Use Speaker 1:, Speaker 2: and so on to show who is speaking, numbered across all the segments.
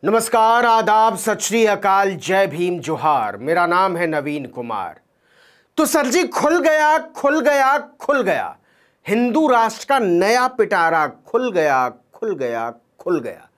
Speaker 1: नमस्कार, आदाब, सत श्री अकाल, जय भीम, जोहार। मेरा नाम है नवीन कुमार। तो सर जी, खुल गया खुल गया खुल गया, हिंदू राष्ट्र का नया पिटारा खुल गया खुल गया खुल गया।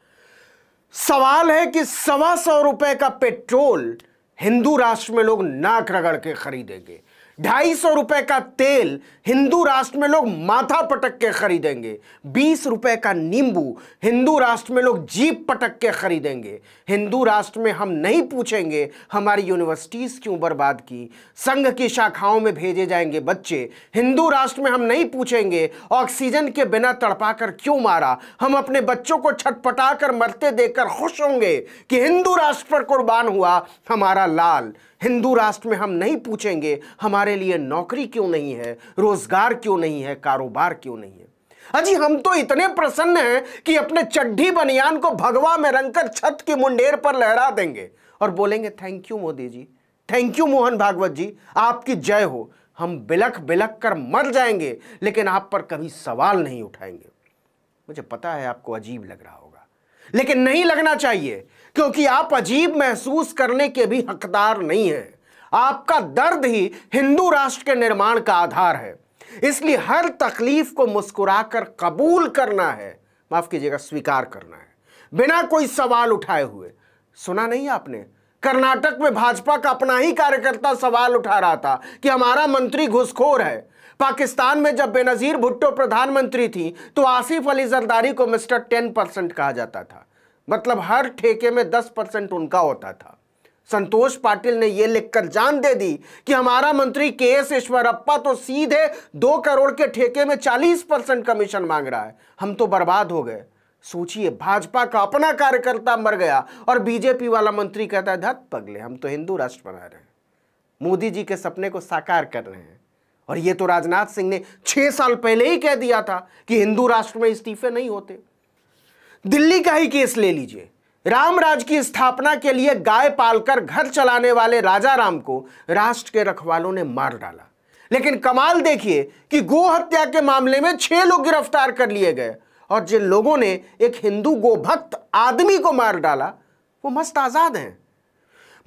Speaker 1: सवाल है कि 125 रुपए का पेट्रोल हिंदू राष्ट्र में लोग नाक रगड़ के खरीदेंगे, 250 रुपए का तेल हिंदू राष्ट्र में लोग माथा पटक के खरीदेंगे, 20 रुपए का नींबू हिंदू राष्ट्र में लोग जीप पटक के खरीदेंगे। हिंदू राष्ट्र में हम नहीं पूछेंगे हमारी यूनिवर्सिटीज क्यों बर्बाद की, संघ की शाखाओं में भेजे जाएंगे बच्चे। हिंदू राष्ट्र में हम नहीं पूछेंगे ऑक्सीजन के बिना तड़पा कर क्यों मारा। हम अपने बच्चों को छटपटा कर मरते देखकर खुश होंगे कि हिंदू राष्ट्र पर कुर्बान हुआ हमारा लाल। हिंदू राष्ट्र में हम नहीं पूछेंगे हमारे लिए नौकरी क्यों नहीं है, रोजगार क्यों नहीं है, कारोबार क्यों नहीं है। अजी, हम तो इतने प्रसन्न हैं कि अपने चड्ढी बनियान को भगवा में रंगकर छत की मुंडेर पर लहरा देंगे और बोलेंगे thank you Modi ji, thank you Mohan Bhagwat ji, आपकी जय हो। हम बिलख बिलख कर मर जाएंगे लेकिन आप पर कभी सवाल नहीं उठाएंगे। मुझे पता है आपको अजीब लग रहा होगा, लेकिन नहीं लगना चाहिए, क्योंकि आप अजीब महसूस करने के भी हकदार नहीं हैं। आपका दर्द ही हिंदू राष्ट्र के निर्माण का आधार है। इसलिए हर तकलीफ को मुस्कुराकर कबूल करना है, माफ कीजिएगा, स्वीकार करना है, बिना कोई सवाल उठाए हुए। सुना नहीं आपने, कर्नाटक में भाजपा का अपना ही कार्यकर्ता सवाल उठा रहा था कि हमारा मंत्री घूसखोर है। पाकिस्तान में जब बेनजीर भुट्टो प्रधानमंत्री थी तो आसिफ अली जरदारी को मिस्टर 10% कहा जाता था, मतलब हर ठेके में 10% उनका होता था। संतोष पाटिल ने यह लिखकर जान दे दी कि हमारा मंत्री के.एस. ईश्वरप्पा तो सीधे 2 करोड़ के ठेके में 40% कमीशन मांग रहा है। हम तो बर्बाद हो गए। सोचिए, भाजपा का अपना कार्यकर्ता मर गया और बीजेपी वाला मंत्री कहता है धत पगले, हम तो हिंदू राष्ट्र बना रहे हैं, मोदी जी के सपने को साकार कर रहे हैं। और ये तो राजनाथ सिंह ने 6 साल पहले ही कह दिया था कि हिंदू राष्ट्र में इस्तीफे नहीं होते। दिल्ली का ही केस ले लीजिए। राम राज की स्थापना के लिए गाय पालकर घर चलाने वाले राजा राम को राष्ट्र के रखवालों ने मार डाला, लेकिन कमाल देखिए कि गो हत्या के मामले में 6 लोग गिरफ्तार कर लिए गए और जिन लोगों ने एक हिंदू गोभक्त आदमी को मार डाला वो मस्त आजाद हैं।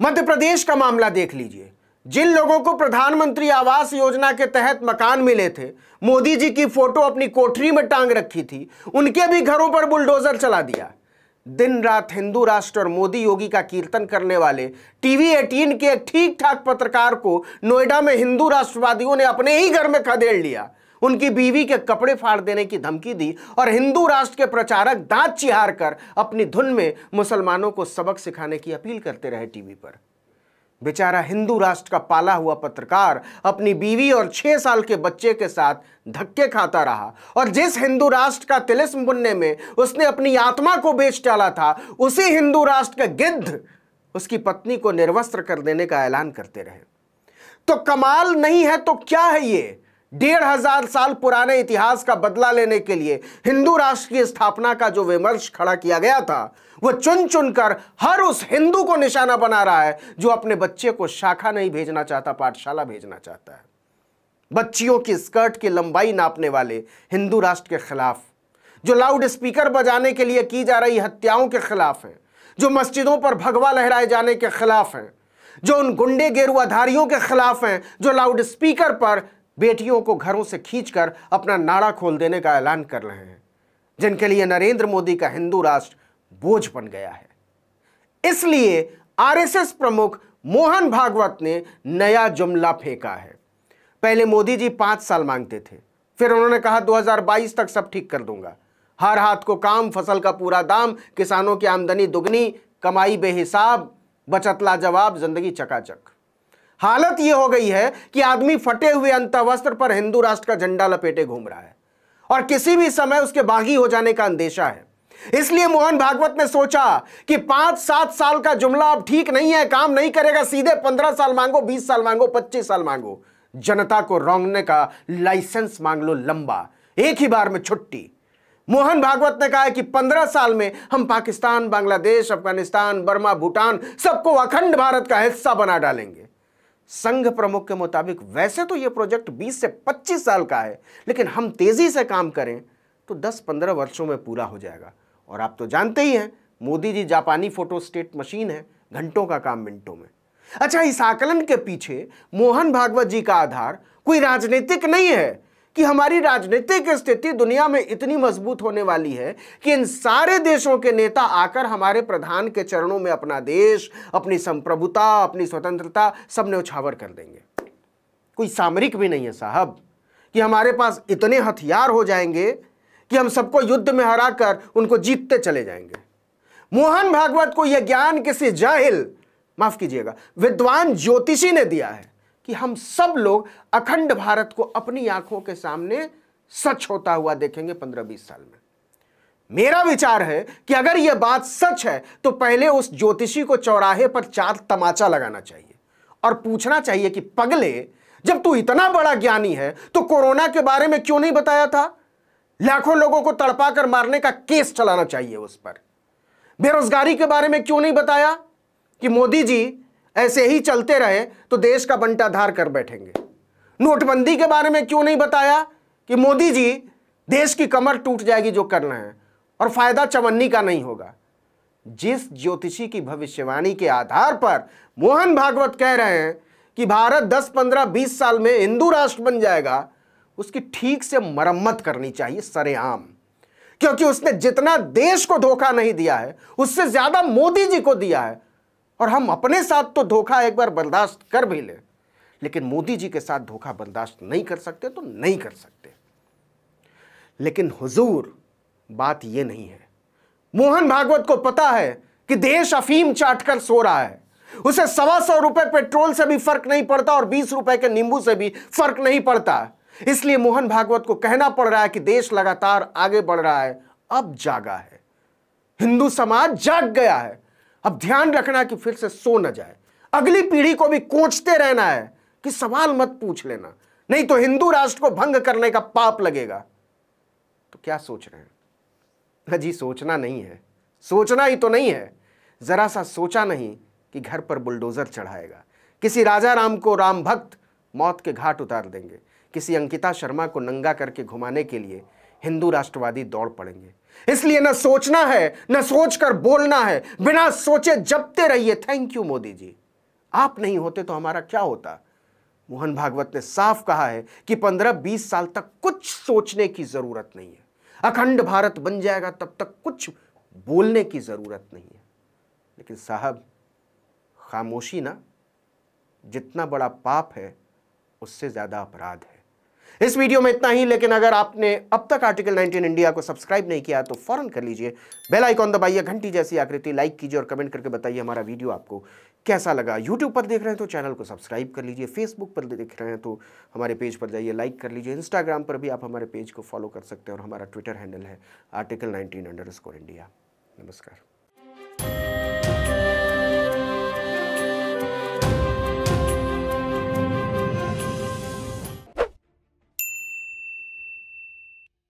Speaker 1: मध्य प्रदेश का मामला देख लीजिए। जिन लोगों को प्रधानमंत्री आवास योजना के तहत मकान मिले थे, मोदी जी की फोटो अपनी कोठरी में टांग रखी थी, उनके भी घरों पर बुलडोजर चला दिया। दिन रात हिंदू राष्ट्र और मोदी योगी का कीर्तन करने वाले टीवी 18 के एक ठीक ठाक पत्रकार को नोएडा में हिंदू राष्ट्रवादियों ने अपने ही घर में खदेड़ लिया, उनकी बीवी के कपड़े फाड़ देने की धमकी दी और हिंदू राष्ट्र के प्रचारक दांत चिहार कर अपनी धुन में मुसलमानों को सबक सिखाने की अपील करते रहे टीवी पर। बेचारा हिंदू राष्ट्र का पाला हुआ पत्रकार अपनी बीवी और 6 साल के बच्चे के साथ धक्के खाता रहा और जिस हिंदू राष्ट्र का तिलिस्म बुनने में उसने अपनी आत्मा को बेच डाला था, उसी हिंदू राष्ट्र के गिद्ध उसकी पत्नी को निर्वस्त्र कर देने का ऐलान करते रहे। तो कमाल नहीं है तो क्या है ये? 1500 साल पुराने इतिहास का बदला लेने के लिए हिंदू राष्ट्र की स्थापना का जो विमर्श खड़ा किया गया था, वो चुन चुनकर हर उस हिंदू को निशाना बना रहा है जो अपने बच्चे को शाखा नहीं भेजना चाहता, पाठशाला भेजना चाहता है। बच्चियों की स्कर्ट की लंबाई नापने वाले हिंदू राष्ट्र के खिलाफ, जो लाउड स्पीकर बजाने के लिए की जा रही हत्याओं के खिलाफ है, जो मस्जिदों पर भगवा लहराए जाने के खिलाफ हैं, जो उन गुंडे गेरुआधारियों के खिलाफ हैं जो लाउड स्पीकर पर बेटियों को घरों से खींचकर अपना नाड़ा खोल देने का ऐलान कर रहे हैं, जिनके लिए नरेंद्र मोदी का हिंदू राष्ट्र बोझ बन गया है। इसलिए आरएसएस प्रमुख मोहन भागवत ने नया जुमला फेंका है। पहले मोदी जी 5 साल मांगते थे, फिर उन्होंने कहा 2022 तक सब ठीक कर दूंगा, हर हाथ को काम, फसल का पूरा दाम, किसानों की आमदनी दुगनी, कमाई बेहिसाब, बचत लाजवाब, जिंदगी चकाचक। हालत यह हो गई है कि आदमी फटे हुए अंतःवस्त्र पर हिंदू राष्ट्र का झंडा लपेटे घूम रहा है और किसी भी समय उसके बागी हो जाने का अंदेशा है। इसलिए मोहन भागवत ने सोचा कि 5-7 साल का जुमला अब ठीक नहीं है, काम नहीं करेगा, सीधे 15 साल मांगो, 20 साल मांगो, 25 साल मांगो, जनता को रौंदने का लाइसेंस मांग लो लंबा, एक ही बार में छुट्टी। मोहन भागवत ने कहा है कि 15 साल में हम पाकिस्तान, बांग्लादेश, अफगानिस्तान, बर्मा, भूटान सबको अखंड भारत का हिस्सा बना डालेंगे। संघ प्रमुख के मुताबिक वैसे तो यह प्रोजेक्ट 20 से 25 साल का है, लेकिन हम तेजी से काम करें तो 10-15 वर्षों में पूरा हो जाएगा। और आप तो जानते ही हैं मोदी जी जापानी फोटोस्टेट मशीन है, घंटों का काम मिनटों में। अच्छा, इस आकलन के पीछे मोहन भागवत जी का आधार कोई राजनीतिक नहीं है कि हमारी राजनीतिक स्थिति दुनिया में इतनी मजबूत होने वाली है कि इन सारे देशों के नेता आकर हमारे प्रधान के चरणों में अपना देश, अपनी संप्रभुता, अपनी स्वतंत्रता सब न्यौछावर कर देंगे। कोई सामरिक भी नहीं है साहब कि हमारे पास इतने हथियार हो जाएंगे कि हम सबको युद्ध में हराकर उनको जीतते चले जाएंगे। मोहन भागवत को यह ज्ञान किसी जाहिल, माफ कीजिएगा, विद्वान ज्योतिषी ने दिया है कि हम सब लोग अखंड भारत को अपनी आंखों के सामने सच होता हुआ देखेंगे 15-20 साल में। मेरा विचार है कि अगर यह बात सच है तो पहले उस ज्योतिषी को चौराहे पर 4 तमाचा लगाना चाहिए और पूछना चाहिए कि पगले, जब तू इतना बड़ा ज्ञानी है तो कोरोना के बारे में क्यों नहीं बताया था? लाखों लोगों को तड़पा कर मारने का केस चलाना चाहिए उस पर। बेरोजगारी के बारे में क्यों नहीं बताया कि मोदी जी ऐसे ही चलते रहे तो देश का बंटाधार कर बैठेंगे? नोटबंदी के बारे में क्यों नहीं बताया कि मोदी जी देश की कमर टूट जाएगी जो करना है और फायदा चवन्नी का नहीं होगा? जिस ज्योतिषी की भविष्यवाणी के आधार पर मोहन भागवत कह रहे हैं कि भारत 10, 15, 20 साल में हिंदू राष्ट्र बन जाएगा, उसकी ठीक से मरम्मत करनी चाहिए सरेआम, क्योंकि उसने जितना देश को धोखा नहीं दिया है उससे ज्यादा मोदी जी को दिया है। और हम अपने साथ तो धोखा एक बार बर्दाश्त कर भी ले, लेकिन मोदी जी के साथ धोखा बर्दाश्त नहीं कर सकते तो नहीं कर सकते। लेकिन हुजूर, बात यह नहीं है। मोहन भागवत को पता है कि देश अफीम चाटकर सो रहा है, उसे 125 रुपए पेट्रोल से भी फर्क नहीं पड़ता और 20 रुपए के नींबू से भी फर्क नहीं पड़ता। इसलिए मोहन भागवत को कहना पड़ रहा है कि देश लगातार आगे बढ़ रहा है, अब जागा है, हिंदू समाज जाग गया है। अब ध्यान रखना कि फिर से सो न जाए। अगली पीढ़ी को भी कोचते रहना है कि सवाल मत पूछ लेना, नहीं तो हिंदू राष्ट्र को भंग करने का पाप लगेगा। तो क्या सोच रहे हैं? जी सोचना नहीं है, सोचना ही तो नहीं है। जरा सा सोचा नहीं कि घर पर बुलडोजर चढ़ाएगा, किसी राजा राम को राम भक्त मौत के घाट उतार देंगे, किसी अंकिता शर्मा को नंगा करके घुमाने के लिए हिंदू राष्ट्रवादी दौड़ पड़ेंगे। इसलिए न सोचना है, न सोचकर बोलना है, बिना सोचे जपते रहिए। थैंक यू मोदी जी, आप नहीं होते तो हमारा क्या होता? मोहन भागवत ने साफ कहा है कि 15-20 साल तक कुछ सोचने की जरूरत नहीं है। अखंड भारत बन जाएगा तब तक कुछ बोलने की जरूरत नहीं है। लेकिन साहब, खामोशी ना जितना बड़ा पाप है उससे ज्यादा अपराध है। इस वीडियो में इतना ही, लेकिन अगर आपने अब तक आर्टिकल 19 इंडिया को सब्सक्राइब नहीं किया तो फौरन कर लीजिए, बेल आइकॉन दबाइए, घंटी जैसी आकृति लाइक कीजिए और कमेंट करके बताइए हमारा वीडियो आपको कैसा लगा। यूट्यूब पर देख रहे हैं तो चैनल को सब्सक्राइब कर लीजिए, फेसबुक पर देख रहे हैं तो हमारे पेज पर जाइए, लाइक कर लीजिए, इंस्टाग्राम पर भी आप हमारे पेज को फॉलो कर सकते हैं और हमारा ट्विटर हैंडल है article19_India। नमस्कार।